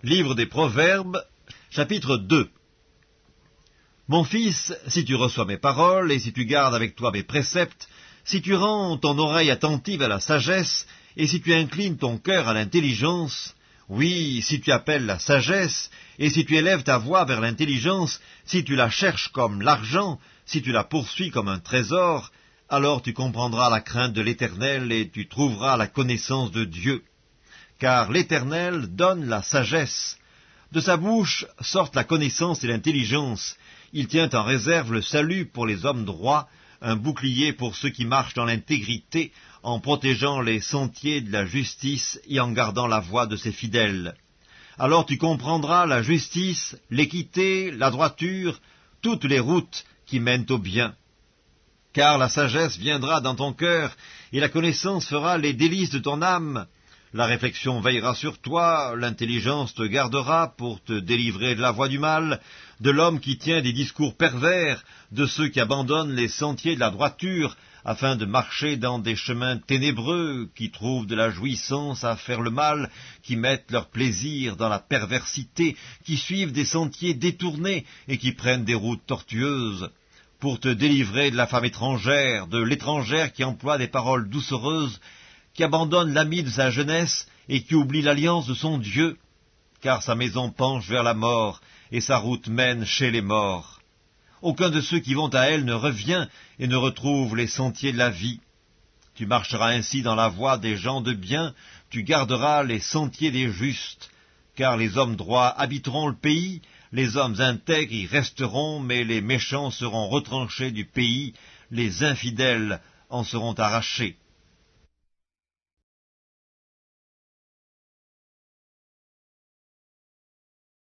Livre des Proverbes, chapitre 2. Mon fils, si tu reçois mes paroles, et si tu gardes avec toi mes préceptes, si tu rends ton oreille attentive à la sagesse, et si tu inclines ton cœur à l'intelligence, oui, si tu appelles la sagesse, et si tu élèves ta voix vers l'intelligence, si tu la cherches comme l'argent, si tu la poursuis comme un trésor, alors tu comprendras la crainte de l'Éternel, et tu trouveras la connaissance de Dieu. Car l'Éternel donne la sagesse. De sa bouche sortent la connaissance et l'intelligence. Il tient en réserve le salut pour les hommes droits, un bouclier pour ceux qui marchent dans l'intégrité, en protégeant les sentiers de la justice et en gardant la voie de ses fidèles. Alors tu comprendras la justice, l'équité, la droiture, toutes les routes qui mènent au bien. Car la sagesse viendra dans ton cœur, et la connaissance fera les délices de ton âme. La réflexion veillera sur toi, l'intelligence te gardera pour te délivrer de la voie du mal, de l'homme qui tient des discours pervers, de ceux qui abandonnent les sentiers de la droiture, afin de marcher dans des chemins ténébreux, qui trouvent de la jouissance à faire le mal, qui mettent leur plaisir dans la perversité, qui suivent des sentiers détournés et qui prennent des routes tortueuses. Pour te délivrer de la femme étrangère, de l'étrangère qui emploie des paroles doucereuses, qui abandonne l'ami de sa jeunesse et qui oublie l'alliance de son Dieu, car sa maison penche vers la mort et sa route mène chez les morts. Aucun de ceux qui vont à elle ne revient et ne retrouve les sentiers de la vie. Tu marcheras ainsi dans la voie des gens de bien, tu garderas les sentiers des justes, car les hommes droits habiteront le pays, les hommes intègres y resteront, mais les méchants seront retranchés du pays, les infidèles en seront arrachés.